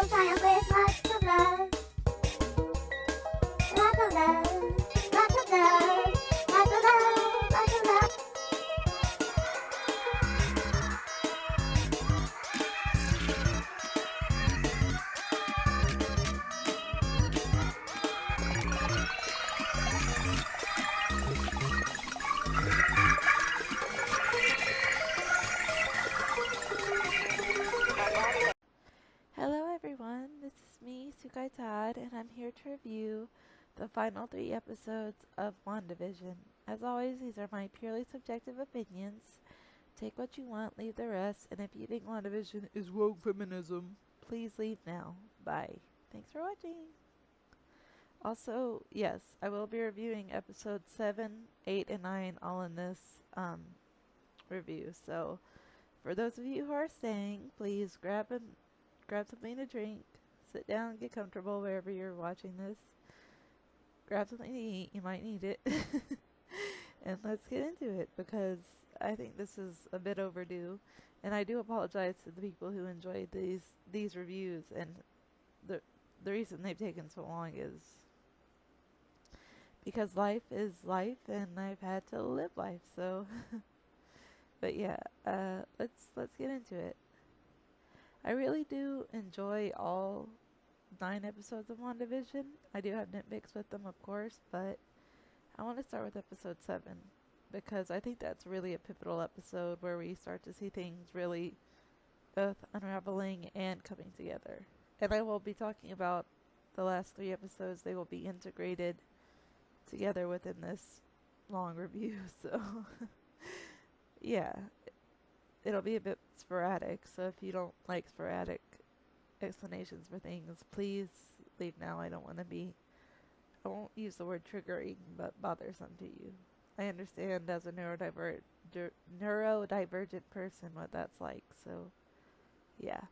a child with lots of love. Lots of love, lots of love, lots of love, lots of love. Hello everyone, this is me, Sukai Todd, and I'm here to review the final 3 episodes of WandaVision. As always, these are my purely subjective opinions. Take what you want, leave the rest, and if you think WandaVision is woke feminism, please leave now. Bye. Thanks for watching. Also, yes, I will be reviewing episodes 7, 8, and 9 all in this review. So, for those of you who are staying, please grab something to drink, sit down, get comfortable wherever you're watching this. Grab something to eat, you might need it. And let's get into it because I think this is a bit overdue. And I do apologize to the people who enjoyed these reviews, and the reason they've taken so long is because life is life and I've had to live life, so but yeah, let's get into it. I really do enjoy all 9 episodes of WandaVision. I do have nitpicks with them, of course, but I want to start with episode 7 because I think that's really a pivotal episode where we start to see things really both unraveling and coming together. And I will be talking about the last 3 episodes. They will be integrated together within this long review, so yeah. It'll be a bit sporadic, so if you don't like sporadic explanations for things, please leave now. I won't use the word triggering, but bothersome to you. I understand as a neurodivergent person what that's like, so yeah.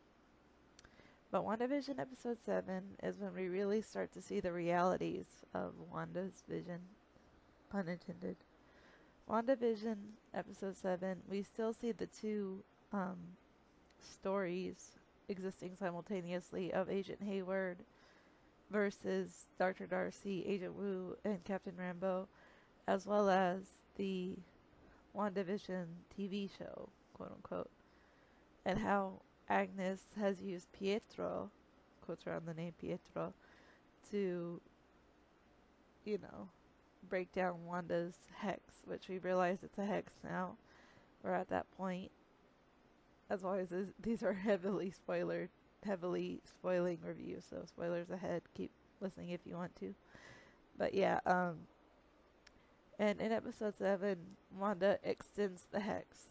But WandaVision episode 7 is when we really start to see the realities of Wanda's vision, pun intended. WandaVision episode 7, we still see the 2 stories existing simultaneously of Agent Hayward versus Dr. Darcy, Agent Wu, and Captain Rambeau, as well as the WandaVision TV show, quote unquote, and how Agnes has used Pietro, quotes around the name Pietro, to, break down Wanda's hex, which we realize it's a hex now. We're at that point. As always, these are heavily spoiling reviews, so spoilers ahead. Keep listening if you want to. But yeah, and in episode 7, Wanda extends the hex.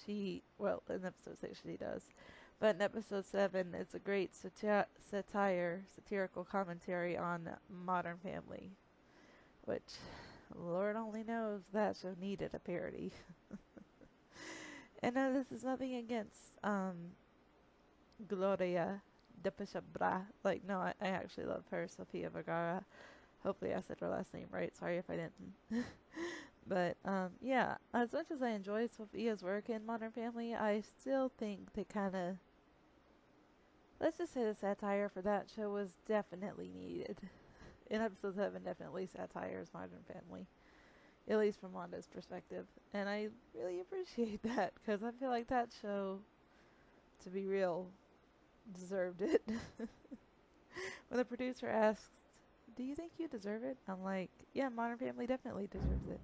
In episode 6 she does. But in episode 7, it's a great satirical commentary on Modern Family, which Lord only knows that show needed a parody. And this is nothing against Gloria de Pichabra. No, I actually love her, Sofia Vergara. Hopefully I said her last name right. Sorry if I didn't. But yeah, as much as I enjoy Sophia's work in Modern Family, I still think they kind of, let's just say the satire for that show was definitely needed. In episode 7, definitely satires Modern Family, at least from Wanda's perspective. And I really appreciate that, because I feel like that show, to be real, deserved it. When the producer asks, do you think you deserve it? I'm like, yeah, Modern Family definitely deserves it.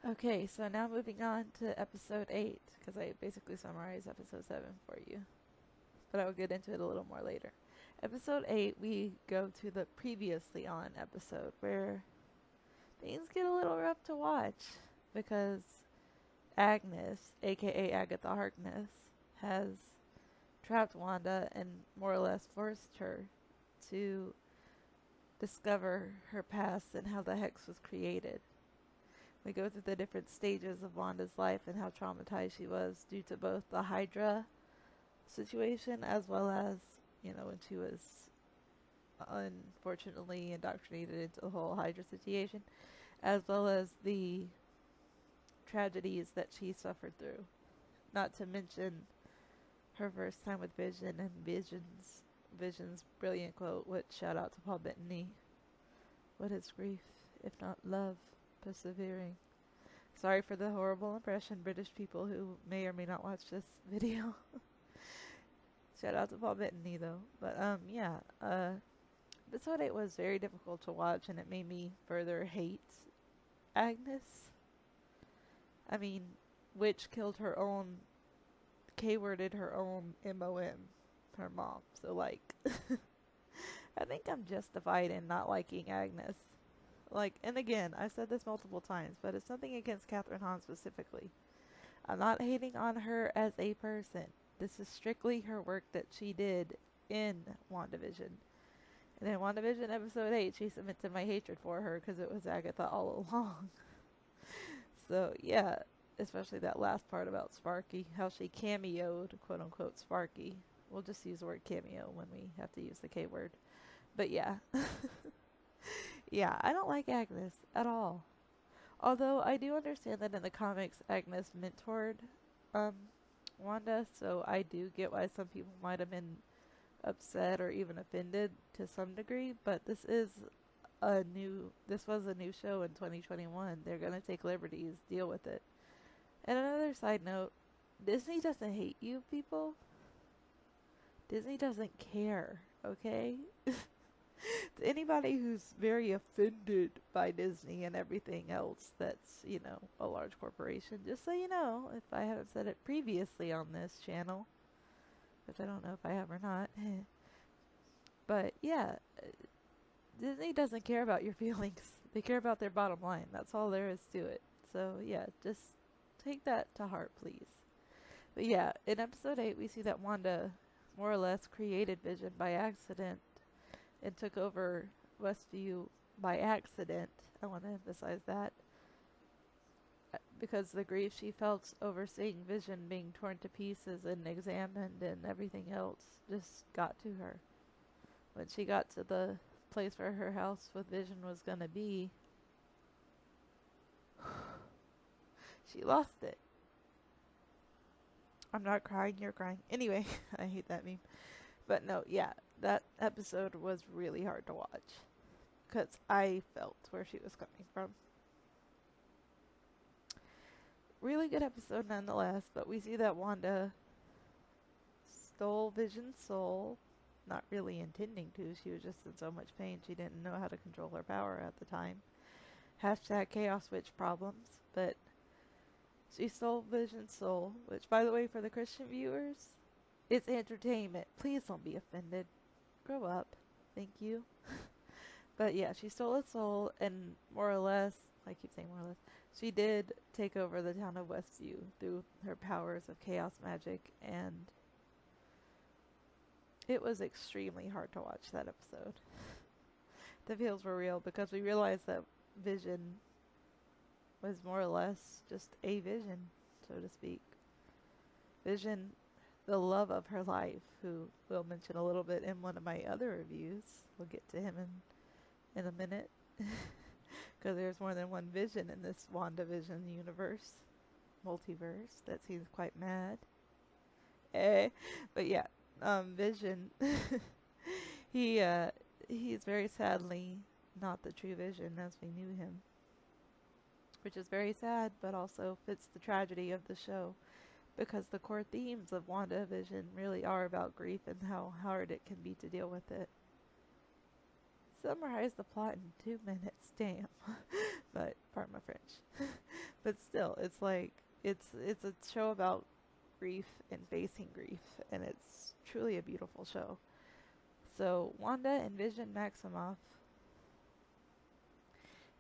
Okay, so now moving on to episode 8, because I basically summarized episode 7 for you. But I will get into it a little more later. Episode 8, we go to the previously on episode, where things get a little rough to watch, because Agnes, aka Agatha Harkness, has trapped Wanda and more or less forced her to discover her past and how the hex was created. We go through the different stages of Wanda's life and how traumatized she was due to both the Hydra situation as well as, when she was unfortunately indoctrinated into the whole Hydra situation, as well as the tragedies that she suffered through. Not to mention her first time with Vision and Vision's brilliant quote, which shout out to Paul Bettany. What is grief, if not love, persevering? Sorry for the horrible impression, British people who may or may not watch this video. Shout out to Paul Bettany though. But yeah, episode 8 was very difficult to watch, and it made me further hate Agnes. I mean, Witch killed her own, K-worded her own MOM, her mom. So like, I think I'm justified in not liking Agnes. Like, and again, I've said this multiple times, but it's nothing against Catherine Hahn specifically. I'm not hating on her as a person. This is strictly her work that she did in WandaVision. And in WandaVision episode 8, she cemented my hatred for her because it was Agatha all along. So, yeah, especially that last part about Sparky, how she cameoed, quote unquote, Sparky. We'll just use the word cameo when we have to use the K word. But yeah. Yeah, I don't like Agnes at all. Although I do understand that in the comics, Agnes mentored Wanda, so I do get why some people might have been upset or even offended to some degree. But this was a new show in 2021. They're gonna take liberties, deal with it. And another side note, Disney doesn't hate you people. Disney doesn't care, okay? To anybody who's very offended by Disney and everything else that's, you know, a large corporation, just so you know, if I haven't said it previously on this channel, which I don't know if I have or not, but yeah, Disney doesn't care about your feelings. They care about their bottom line. That's all there is to it. So yeah, just take that to heart, please. But yeah, in episode 8, we see that Wanda more or less created Vision by accident and took over Westview by accident. I want to emphasize that. Because the grief she felt over seeing Vision being torn to pieces and examined and everything else just got to her. When she got to the place where her house with Vision was going to be, she lost it. I'm not crying, you're crying. Anyway, I hate that meme. But no, yeah, that episode was really hard to watch. Because I felt where she was coming from. Really good episode nonetheless, but we see that Wanda stole Vision's soul. Not really intending to, she was just in so much pain she didn't know how to control her power at the time. Hashtag Chaos Witch problems, but she stole Vision's soul, which by the way for the Christian viewers, it's entertainment. Please don't be offended. Grow up. Thank you. But yeah, she stole its soul and more or less, I keep saying more or less, she did take over the town of Westview through her powers of chaos magic, and it was extremely hard to watch that episode. The feels were real because we realized that Vision was more or less just a vision, so to speak. Vision, the love of her life, who we'll mention a little bit in one of my other reviews. We'll get to him in a minute. Because there's more than one Vision in this WandaVision universe. Multiverse. That seems quite mad. But yeah, Vision. He's very sadly not the true Vision as we knew him. Which is very sad, but also fits the tragedy of the show. Because the core themes of WandaVision really are about grief and how hard it can be to deal with it. Summarize the plot in 2 minutes, damn. But, pardon my French. But still, it's like, it's a show about grief and facing grief, and it's truly a beautiful show. So, Wanda and Vision Maximoff,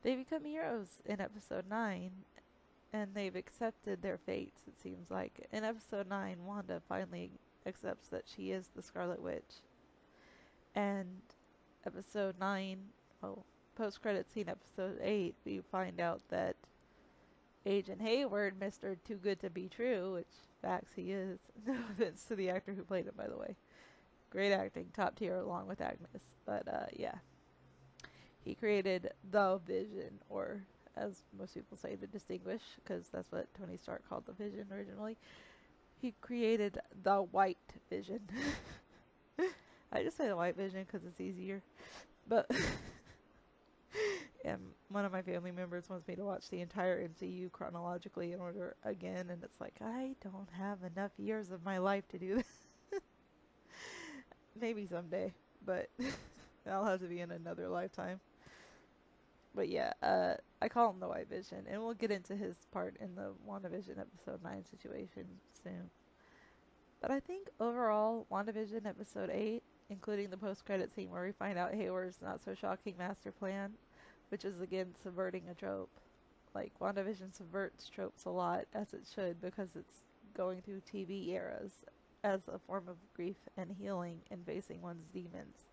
they become heroes in episode 9, and they've accepted their fates, it seems like. In episode 9, Wanda finally accepts that she is the Scarlet Witch. And episode 9, post-credit scene episode 8, we find out that Agent Hayward, Mr. Too Good to Be True, which facts he is, no offense to the actor who played him, by the way, great acting, top tier, along with Agnes. But yeah, he created the Vision, or as most people say, the Distinguish, because that's what Tony Stark called the Vision originally. He created the White Vision. I just say the White Vision because it's easier. But and one of my family members wants me to watch the entire MCU chronologically in order again, and it's like, I don't have enough years of my life to do this. Maybe someday, but that'll have to be in another lifetime. But yeah, I call him the White Vision, and we'll get into his part in the WandaVision episode 9 situation soon. But I think overall, WandaVision episode 8, including the post-credit scene where we find out Hayward's not-so-shocking master plan, which is again subverting a trope. Like, WandaVision subverts tropes a lot, as it should, because it's going through TV eras as a form of grief and healing and facing one's demons.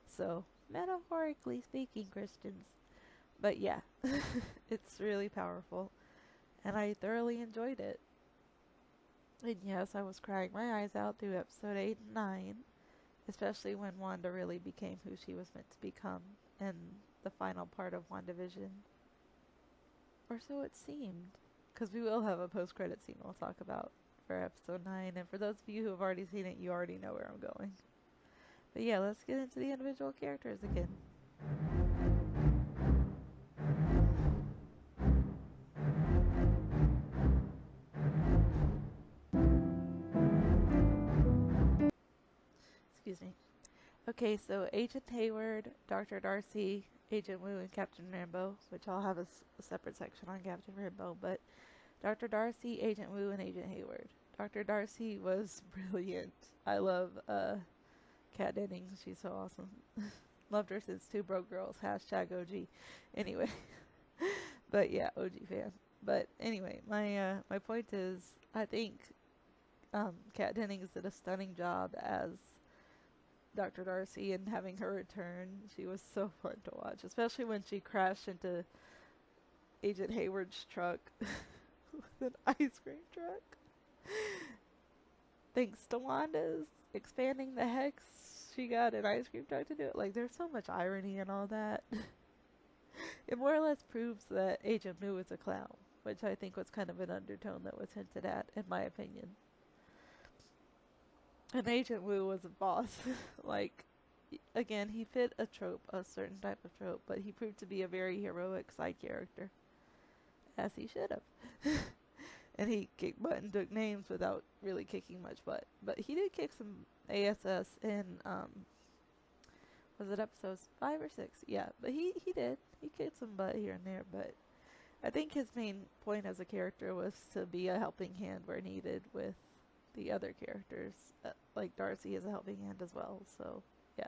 So, metaphorically speaking, Christians. But yeah, it's really powerful, and I thoroughly enjoyed it. And yes, I was crying my eyes out through episode 8 and 9, especially when Wanda really became who she was meant to become in the final part of WandaVision. Or so it seemed, because we will have a post-credit scene we'll talk about for episode 9, and for those of you who have already seen it, you already know where I'm going. But yeah, let's get into the individual characters again. Excuse me. Okay, so Agent Hayward, Dr. Darcy, Agent Wu, and Captain Rambeau, which I'll have a separate section on Captain Rambeau, but Dr. Darcy, Agent Wu, and Agent Hayward. Dr. Darcy was brilliant. I love Kat Dennings. She's so awesome. Loved her since Two Broke Girls. Hashtag OG. Anyway. But yeah, OG fan. But anyway, my point is, I think Kat Dennings did a stunning job as Dr. Darcy, and having her return, she was so fun to watch, especially when she crashed into Agent Hayward's truck with an ice cream truck. Thanks to Wanda's expanding the hex, she got an ice cream truck to do it. Like, there's so much irony in all that. It more or less proves that Agent Wu is a clown, which I think was kind of an undertone that was hinted at, in my opinion. And Agent Wu was a boss. Like, again, he fit a trope, a certain type of trope, but he proved to be a very heroic side character. As he should have. And he kicked butt and took names without really kicking much butt. But he did kick some ASS in, was it episodes 5 or 6? Yeah, but he did. He kicked some butt here and there, but I think his main point as a character was to be a helping hand where needed with the other characters. Like Darcy is a helping hand as well, so yeah.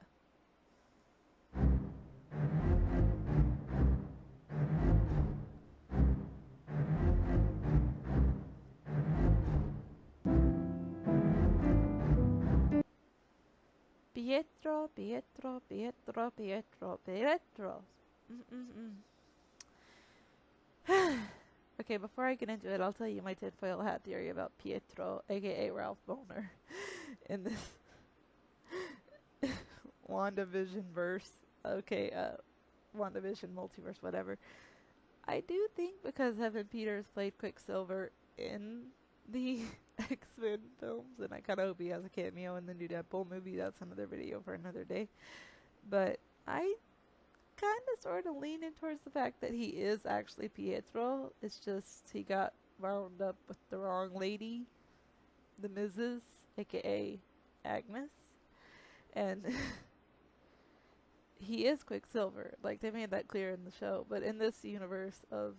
Pietro, Pietro, Pietro, Pietro, Pietro. Okay, before I get into it, I'll tell you my tinfoil hat theory about Pietro, aka Ralph Boner, in this WandaVision verse. Okay, WandaVision multiverse, whatever. I do think because Evan Peters played Quicksilver in the X-Men films, and I kind of hope he has a cameo in the new Deadpool movie. That's another video for another day. But I kind of sort of leaning towards the fact that he is actually Pietro. It's just he got wound up with the wrong lady, the Mrs., aka Agnes, and he is Quicksilver. Like, they made that clear in the show. But in this universe of,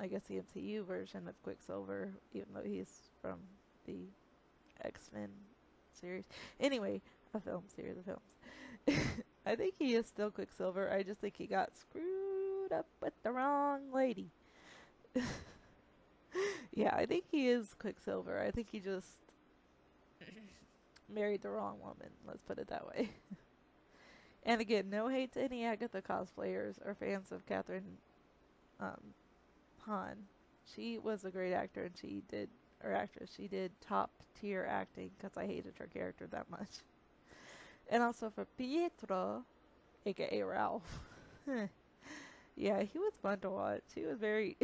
I guess, the MCU version of Quicksilver, even though he's from the X-Men series. Anyway, a film series of films. I think he is still Quicksilver. I just think he got screwed up with the wrong lady. Yeah, I think he is Quicksilver. I think he just married the wrong woman. Let's put it that way. And again, no hate to any Agatha cosplayers or fans of Catherine Hahn. She was a great actor, and she did top tier acting, because I hated her character that much. And also for Pietro, aka Ralph. Yeah, he was fun to watch. He was very.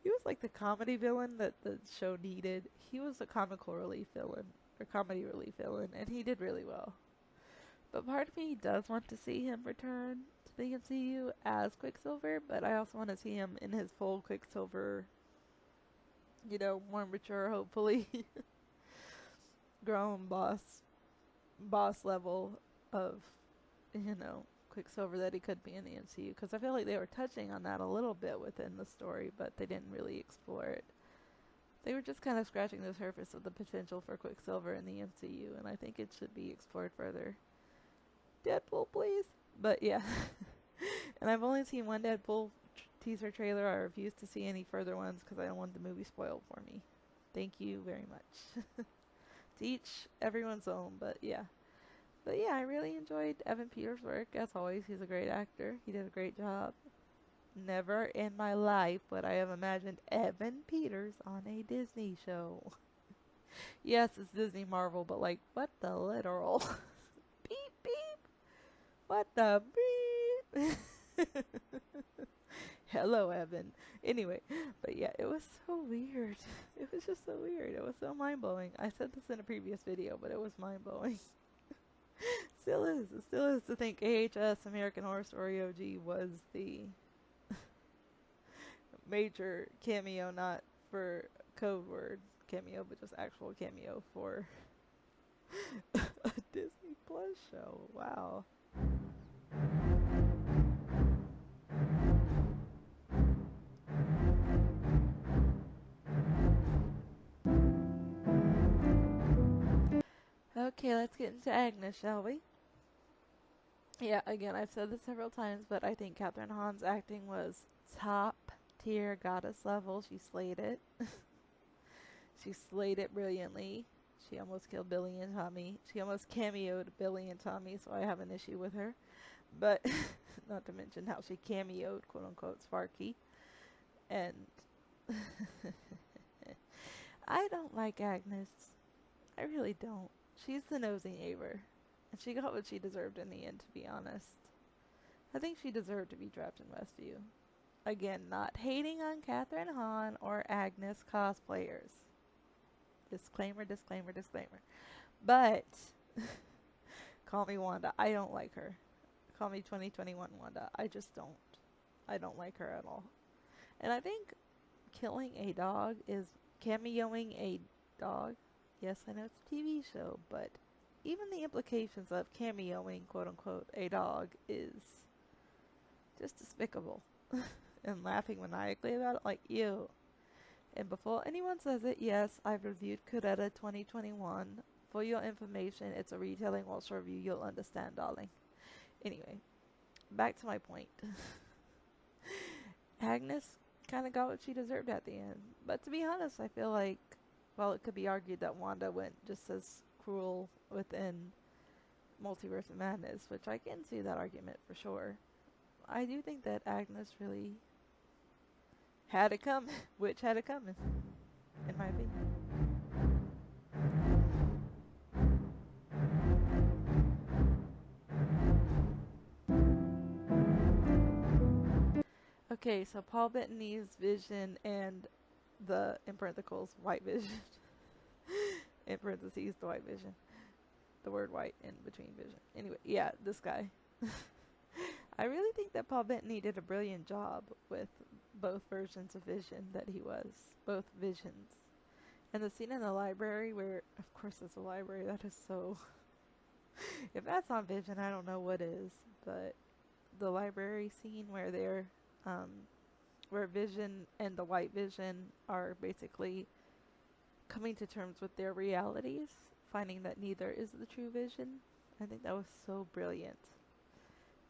He was like the comedy villain that the show needed. He was a comical relief villain, or comedy relief villain, and he did really well. But part of me does want to see him return to the MCU as Quicksilver, but I also want to see him in his full Quicksilver, more mature, hopefully, grown boss level of, Quicksilver that he could be in the MCU. Because I feel like they were touching on that a little bit within the story, but they didn't really explore it. They were just kind of scratching the surface of the potential for Quicksilver in the MCU, and I think it should be explored further. Deadpool, please. But yeah. And I've only seen one Deadpool teaser trailer. I refuse to see any further ones because I don't want the movie spoiled for me. Thank you very much. To each everyone's own, but yeah. But yeah, I really enjoyed Evan Peters' work. As always, he's a great actor. He did a great job. Never in my life would I have imagined Evan Peters on a Disney show. Yes, it's Disney Marvel, but like, what the literal? Beep, beep. What the beep? Hello, Evan. Anyway, but yeah, it was so weird. It was just so weird. It was so mind-blowing. I said this in a previous video, but it was mind-blowing. Still is. It still is to think AHS, American Horror Story OG, was the major cameo, not for code word cameo, but just actual cameo for a Disney Plus show. Wow. Okay, let's get into Agnes, shall we? Yeah, again, I've said this several times, but I think Catherine Hahn's acting was top tier goddess level. She slayed it. She slayed it brilliantly. She almost killed Billy and Tommy. She almost cameoed Billy and Tommy, so I have an issue with her. But not to mention how she cameoed, quote unquote, Sparky. And I don't like Agnes. I really don't. She's the nosy neighbor. And she got what she deserved in the end, to be honest. I think she deserved to be trapped in Westview. Again, not hating on Catherine Hahn or Agnes cosplayers. Disclaimer, disclaimer, disclaimer. But, call me Wanda. I don't like her. Call me 2021 Wanda. I just don't. I don't like her at all. And I think killing a dog is cameoing a dog. Yes, I know it's a TV show, but even the implications of cameoing, quote unquote, a dog is just despicable. And laughing maniacally about it, like, ew. And before anyone says it, yes, I've reviewed Coretta 2021. For your information, it's a retelling Walsh review. You'll understand, darling. Anyway, back to my point. Agnes kind of got what she deserved at the end. But to be honest, I feel like, well, it could be argued that Wanda went just as cruel within Multiverse of Madness, which I can see that argument for sure. I do think that Agnes really had it coming. Witch had it coming, in my opinion. Okay, so Paul Bettany's Vision and the, in parentheses, White Vision. In parentheses, the White Vision. The word white in between Vision. Anyway, yeah, this guy. I really think that Paul Bettany did a brilliant job with both versions of Vision that he was. Both Visions. And the scene in the library where, of course it's a library, that is so... If that's not Vision, I don't know what is. But the library scene where they're, where Vision and the White Vision are basically coming to terms with their realities, finding that neither is the true Vision. I think that was so brilliant.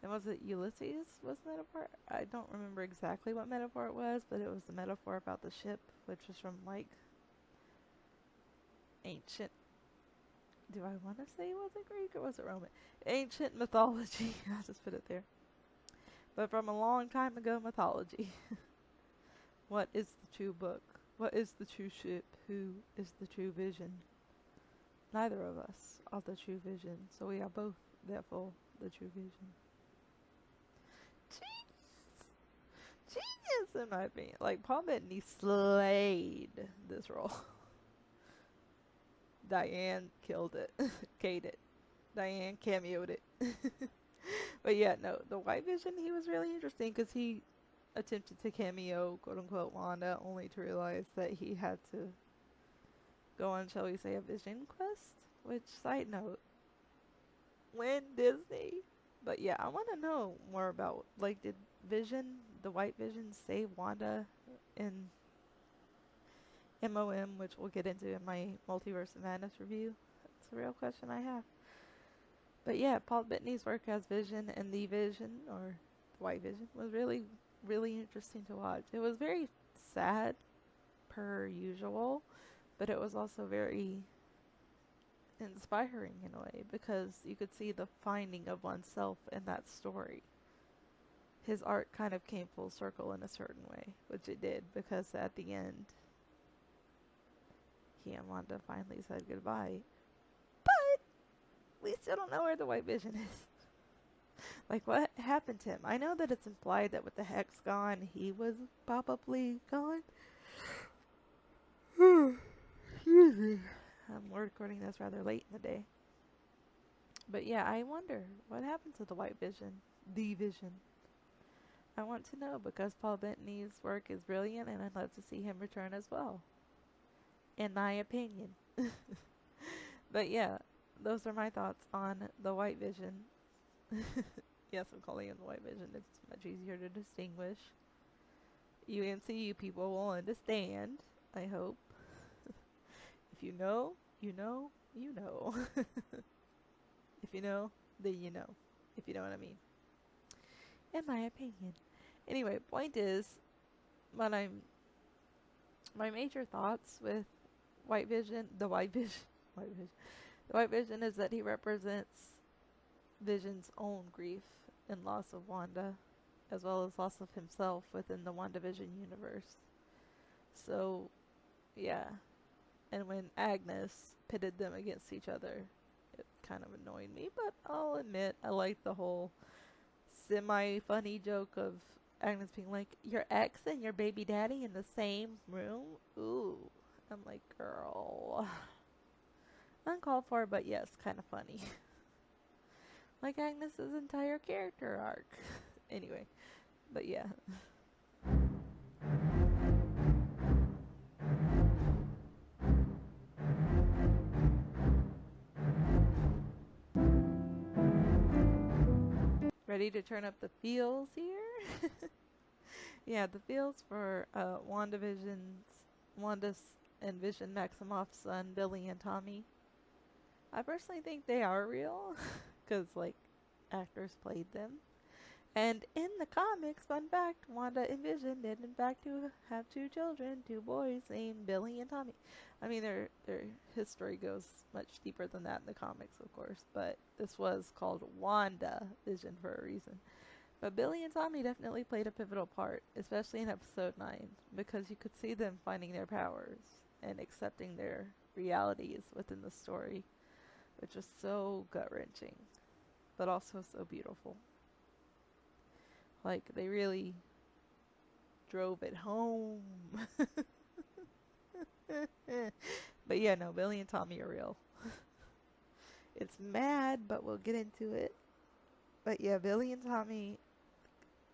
And was it Ulysses was metaphor? I don't remember exactly what metaphor it was, but it was the metaphor about the ship, which was from like ancient, do I want to say was it Greek or was it Roman? Ancient mythology. I'll just put it there. But from a long time ago mythology. What is the true book? What is the true ship? Who is the true Vision? neither of us are the true vision, so we are both, therefore, the true vision. Genius, in my opinion. Like, Paul Bettany slayed this role. Diane killed it. Kate it. Diane cameoed it. But yeah, no, the White Vision, he was really interesting because he attempted to cameo, quote unquote, Wanda, only to realize that he had to go on, shall we say, a vision quest. Which, side note, when Disney. But yeah, I want to know more about, like, did Vision, the White Vision, save Wanda in MOM, which we'll get into in my Multiverse of Madness review? That's a real question I have. But yeah, Paul Bettany's work as Vision and the Vision, or the White Vision, was really, really interesting to watch. It was very sad, per usual, but it was also very inspiring in a way, because you could see the finding of oneself in that story. His art kind of came full circle in a certain way, which it did, because at the end, he and Wanda finally said goodbye. But we still don't know where the White Vision is. Like, what happened to him? I know that it's implied that with the Hex gone, he was probably gone. Excuse me. We're recording this rather late in the day. But yeah, I wonder, what happened to the White Vision? The Vision. I want to know, because Paul Bettany's work is brilliant, and I'd love to see him return as well. In my opinion. But yeah, those are my thoughts on the White Vision. Yes, I'm calling him the White Vision. It's much easier to distinguish. You MCU people will understand, I hope. If you know, you know, you know. If you know, then you know. If you know what I mean. In my opinion. Anyway, point is, my major thoughts with White Vision, the White Vision, the White Vision is that he represents Vision's own grief and loss of Wanda, as well as loss of himself within the WandaVision universe. So, yeah. And when Agnes pitted them against each other, it kind of annoyed me, but I'll admit I liked the whole semi-funny joke of Agnes being like, your ex and your baby daddy in the same room? Ooh. I'm like, girl. Uncalled for, but yes, kind of funny. Like Agnes's entire character arc. Anyway, but yeah. Ready to turn up the feels here? Yeah, the feels for Wanda's and Vision Maximoff's son, Billy and Tommy. I personally think they are real, because, like, actors played them. And in the comics, fun fact, Wanda and Vision did in fact have two children, two boys named Billy and Tommy. I mean, their history goes much deeper than that in the comics, of course, but this was called WandaVision for a reason. But Billy and Tommy definitely played a pivotal part, especially in episode 9, because you could see them finding their powers and accepting their realities within the story, which was so gut-wrenching, but also so beautiful. Like, they really drove it home. But yeah, no, Billy and Tommy are real. It's mad, but we'll get into it. But yeah, Billy and Tommy,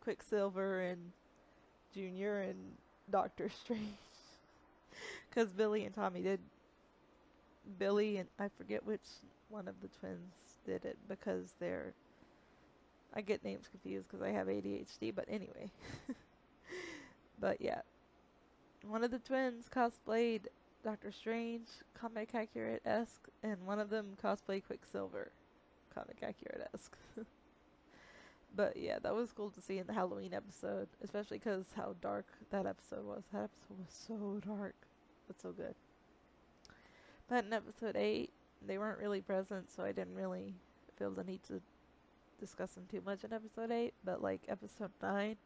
Quicksilver and Junior and Doctor Strange. Because Billy and Tommy did. Billy and I forget which one of the twins did it, because they're. I get names confused because I have ADHD, but anyway. But yeah. One of the twins cosplayed Doctor Strange, comic accurate-esque, and one of them cosplayed Quicksilver, comic accurate-esque. But yeah, that was cool to see in the Halloween episode, especially because how dark that episode was. That episode was so dark, but so good. But in episode 8, they weren't really present, so I didn't really feel the need to discuss them too much in episode 8, but like episode 9,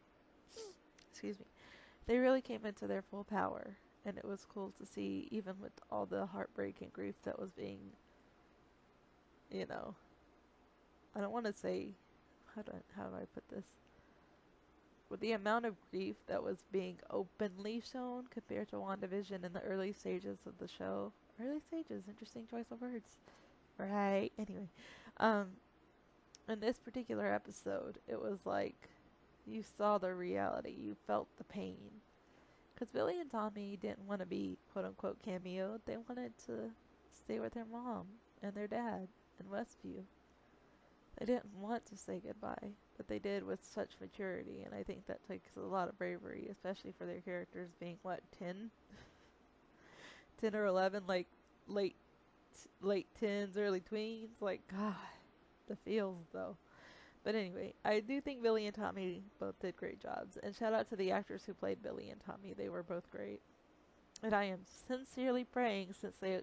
excuse me, they really came into their full power, and it was cool to see, even with all the heartbreak and grief that was being you know, I don't want to say, how do I put this? With the amount of grief that was being openly shown compared to WandaVision in the early stages of the show. Early stages, interesting choice of words. Right. Anyway, um, in this particular episode, it was like you saw the reality, you felt the pain. Because Billy and Tommy didn't want to be quote unquote cameoed, they wanted to stay with their mom and their dad in Westview. They didn't want to say goodbye, but they did with such maturity, and I think that takes a lot of bravery, especially for their characters being, what, 10? 10 or 11, like late late teens, early tweens. Like, God, the feels, though. But anyway, I do think Billy and Tommy both did great jobs, and shout out to the actors who played Billy and Tommy. They were both great. And I am sincerely praying, since they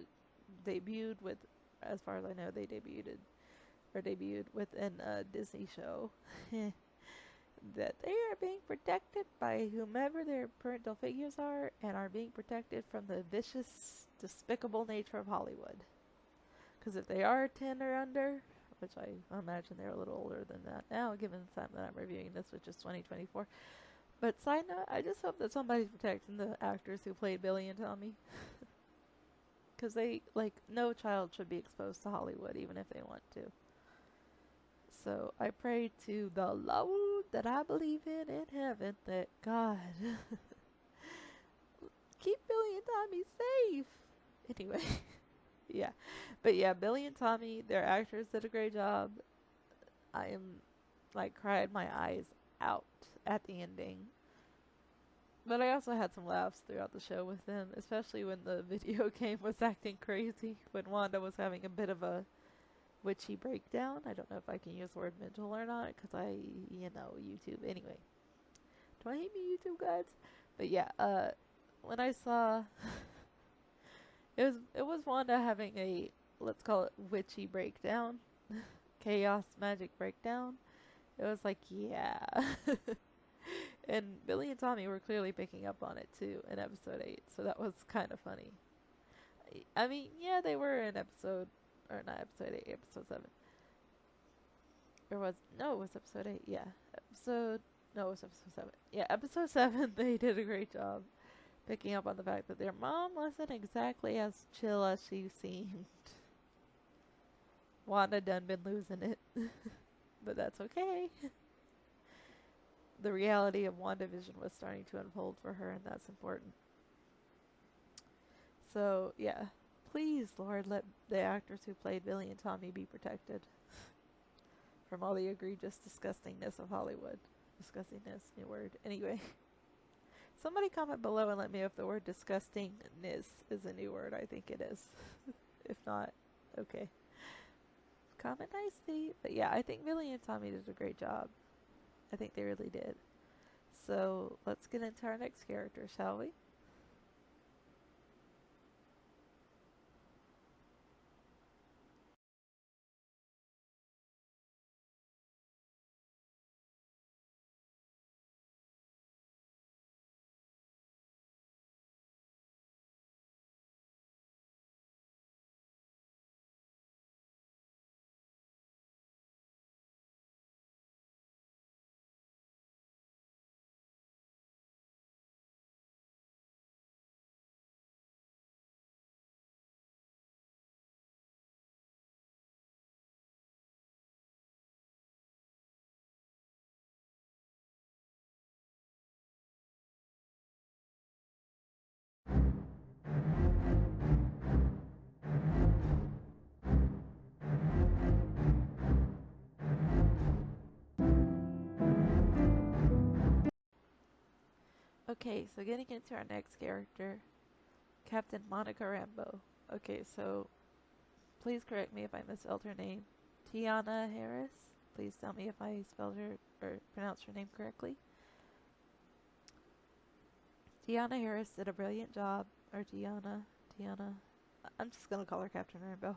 debuted with, as far as I know, they debuted within a Disney show, that they are being protected by whomever their parental figures and are being protected from the vicious, despicable nature of Hollywood. Because if they are 10 or under, which I imagine they're a little older than that now, given the time that I'm reviewing this, which is 2024. But side note, I just hope that somebody's protecting the actors who played Billy and Tommy. Because no child should be exposed to Hollywood, even if they want to. So I pray to the Lord that I believe in heaven that God keep Billy and Tommy safe. Anyway, yeah. But yeah, Billy and Tommy, their actors did a great job. I am cried my eyes out at the ending. But I also had some laughs throughout the show with them, especially when the video game was acting crazy, when Wanda was having a bit of a witchy breakdown. I don't know if I can use the word mental or not, because YouTube. Anyway, don't hate me, YouTube guys. But yeah, when I saw it was Wanda having a, let's call it, witchy breakdown, chaos magic breakdown. It was like, yeah. And Billy and Tommy were clearly picking up on it too in episode 8, so that was kind of funny. I mean, yeah, they were in episode, or not episode 8, episode 7. It was episode 8, yeah. It was episode 7. Yeah, episode 7, they did a great job picking up on the fact that their mom wasn't exactly as chill as she seemed. Wanda done been losing it. But that's okay. The reality of WandaVision was starting to unfold for her, and that's important. So, yeah. Please, Lord, let the actors who played Billy and Tommy be protected from all the egregious disgustingness of Hollywood. Disgustingness, new word. Anyway. Somebody comment below and let me know if the word disgustingness is a new word. I think it is. If not, okay. Comment nicely. But yeah, I think Billy and Tommy did a great job. I think they really did. So let's get into our next character, shall we? Okay, so getting into our next character, Captain Monica Rambeau. Okay, so please correct me if I misspelled her name. Tiana Harris. Please tell me if I spelled her or pronounced her name correctly. Tiana Harris did a brilliant job. Or Tiana. I'm just going to call her Captain Rambeau.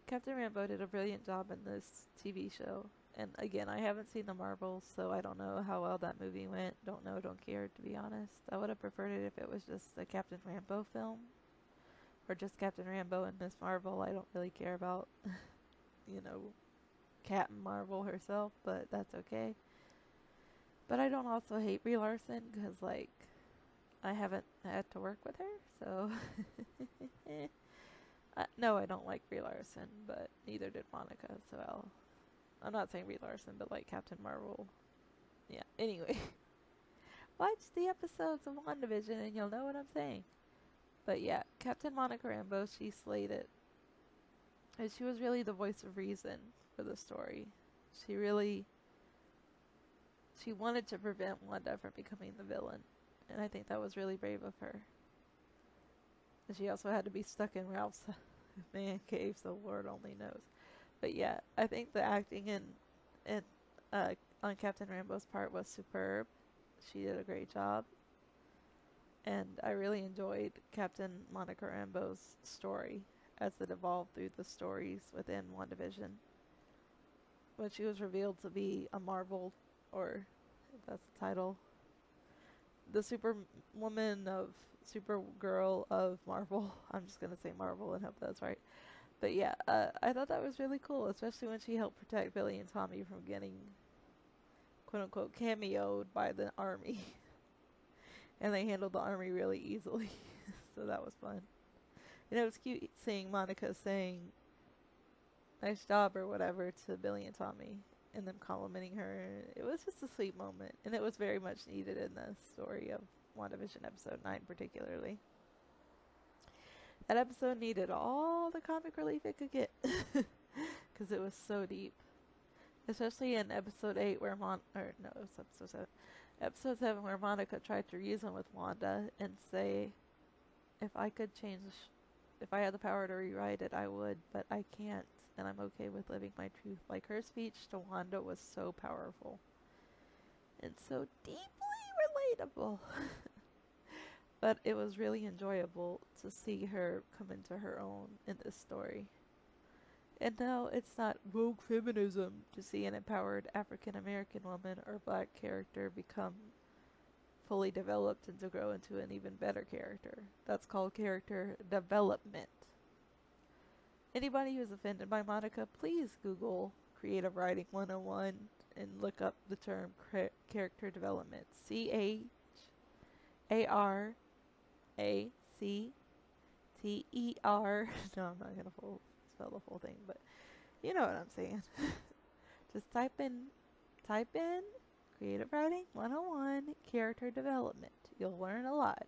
Captain Rambeau did a brilliant job in this TV show. And again, I haven't seen the Marvels, so I don't know how well that movie went. Don't know, don't care, to be honest. I would have preferred it if it was just a Captain Rambeau film. Or just Captain Rambeau and Miss Marvel. I don't really care about Captain Marvel herself, but that's okay. But I don't also hate Brie Larson because, like, I haven't had to work with her, so. No, I don't like Brie Larson, but neither did Monica, so I'm not saying Brie Larson, but like Captain Marvel. Yeah, anyway. Watch the episodes of WandaVision and you'll know what I'm saying. But yeah, Captain Monica Rambeau, she slayed it. And she was really the voice of reason for the story. She wanted to prevent Wanda from becoming the villain. And I think that was really brave of her. And she also had to be stuck in Ralph's man cave, so Lord only knows. But yeah, I think the acting in on Captain Rambeau's part was superb. She did a great job. And I really enjoyed Captain Monica Rambeau's story as it evolved through the stories within WandaVision. When she was revealed to be a Marvel, or if that's the title, the Supergirl of Marvel. I'm just going to say Marvel and hope that's right. But yeah, I thought that was really cool, especially when she helped protect Billy and Tommy from getting, quote unquote, cameoed by the army. And they handled the army really easily. So that was fun. And it was cute seeing Monica saying, nice job or whatever to Billy and Tommy, and them complimenting her. It was just a sweet moment. And it was very much needed in the story of WandaVision episode 9 particularly. That episode needed all the comic relief it could get. Because it was so deep. Especially in episode 8 where it was episode 7. Episode 7 where Monica tried to reason with Wanda and say, if I had the power to rewrite it, I would, but I can't, and I'm okay with living my truth. Like, her speech to Wanda was so powerful. And so deeply relatable. But it was really enjoyable to see her come into her own in this story. And now it's not woke feminism to see an empowered African American woman or black character become fully developed and to grow into an even better character. That's called character development. Anybody who's offended by Monica, please Google Creative Writing 101 and look up the term character development. CHARACTER. No, I'm not going to spell the full thing, but you know what I'm saying. Just type in Creative Writing 101 character development. You'll learn a lot.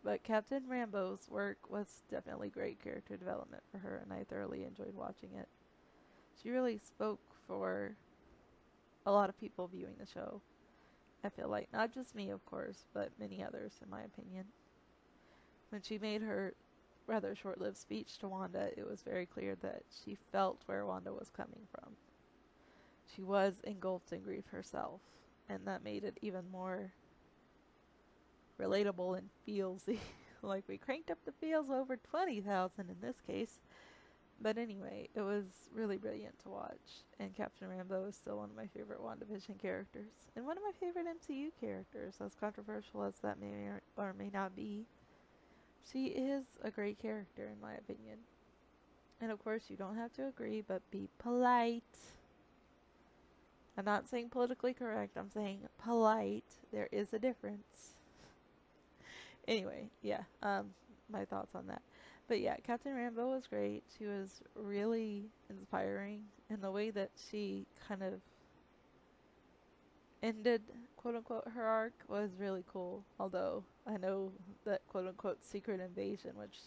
But Captain Rambeau's work was definitely great character development for her, and I thoroughly enjoyed watching it. She really spoke for a lot of people viewing the show. I feel like, not just me, of course, but many others, in my opinion. When she made her rather short-lived speech to Wanda, it was very clear that she felt where Wanda was coming from. She was engulfed in grief herself, and that made it even more relatable and feelsy. Like, we cranked up the feels over 20,000 in this case. But anyway, it was really brilliant to watch, and Captain Rambeau is still one of my favorite WandaVision characters, and one of my favorite MCU characters, as controversial as that may or may not be. She is a great character, in my opinion. And of course, you don't have to agree, but be polite. I'm not saying politically correct, I'm saying polite. There is a difference. Anyway, yeah, my thoughts on that. But yeah, Captain Rambeau was great. She was really inspiring, and the way that she kind of ended, quote unquote, her arc was really cool. Although I know that, quote unquote, secret invasion, which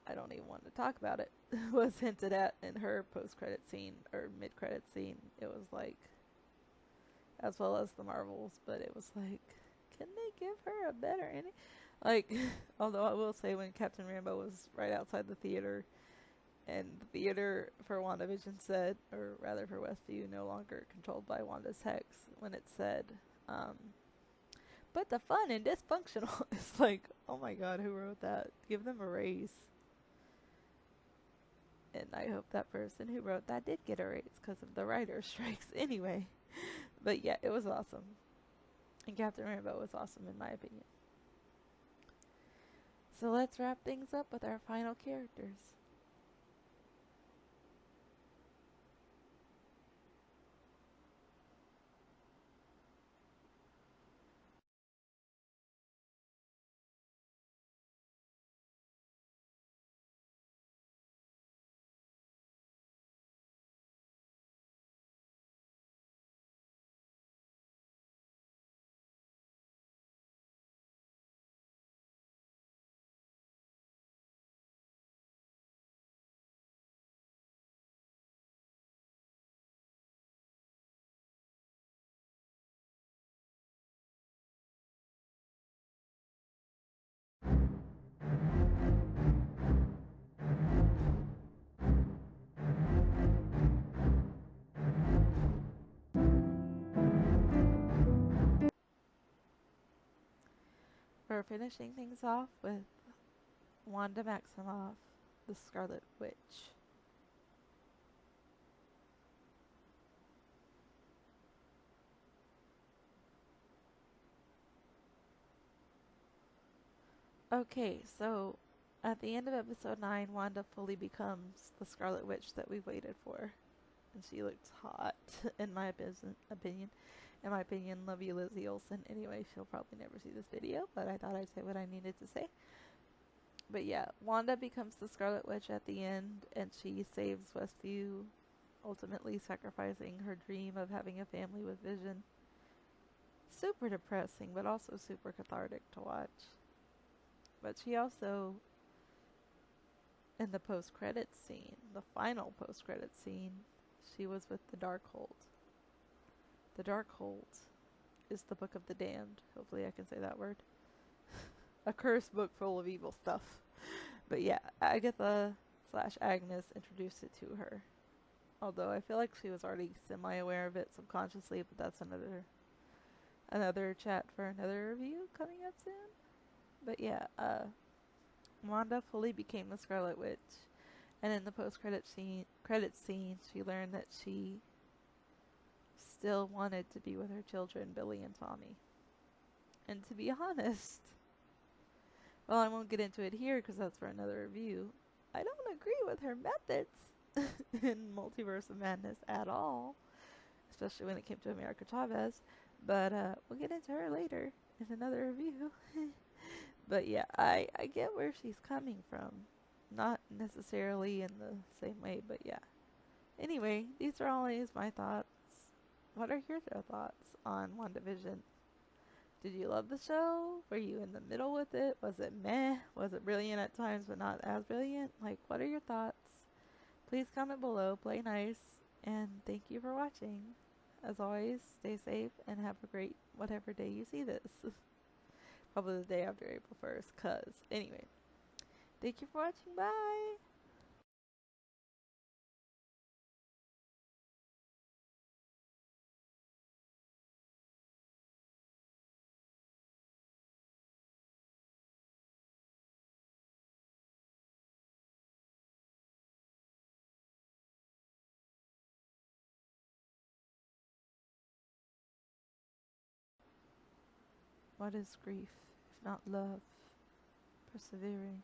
I don't even want to talk about it, was hinted at in her post-credit scene or mid-credit scene. It was like, as well as the Marvels, but it was like, can they give her a better ending? Like, although I will say when Captain Rambeau was right outside the theater, and the theater for WandaVision said, or rather for Westview, no longer controlled by Wanda's hex, when it said, but the fun and dysfunctional, it's like, oh my god, who wrote that? Give them a raise. And I hope that person who wrote that did get a raise because of the writer's strikes anyway. But yeah, it was awesome. And Captain Rambeau was awesome in my opinion. So let's wrap things up with our final characters. we're finishing things off with Wanda Maximoff, the Scarlet Witch. Okay, so at the end of episode 9, Wanda fully becomes the Scarlet Witch that we've waited for. And she looks hot, in my opinion. In my opinion, love you, Lizzie Olsen. Anyway, she'll probably never see this video, but I thought I'd say what I needed to say. But yeah, Wanda becomes the Scarlet Witch at the end, and she saves Westview, ultimately sacrificing her dream of having a family with Vision. Super depressing, but also super cathartic to watch. But she also, in the post-credits scene, the final post-credits scene, she was with the Darkhold. The Darkhold is the Book of the Damned. Hopefully I can say that word. A cursed book full of evil stuff. But yeah, Agatha / Agnes introduced it to her. Although I feel like she was already semi-aware of it subconsciously, but that's another chat for another review coming up soon. But yeah, Wanda fully became the Scarlet Witch, and in the post-credit scene, she learned that she still wanted to be with her children, Billy and Tommy. And to be honest, well, I won't get into it here because that's for another review. I don't agree with her methods in Multiverse of Madness at all, especially when it came to America Chavez. But we'll get into her later in another review. But yeah, I get where she's coming from. Not necessarily in the same way, but yeah. Anyway, these are always my thoughts. What are your thoughts on WandaVision? Did you love the show? Were you in the middle with it? Was it meh? Was it brilliant at times but not as brilliant? Like, what are your thoughts? Please comment below, play nice, and thank you for watching. As always, stay safe and have a great whatever day you see this. Probably the day after April 1st, cuz. Anyway, thank you for watching, bye! What is grief, if not love, persevering?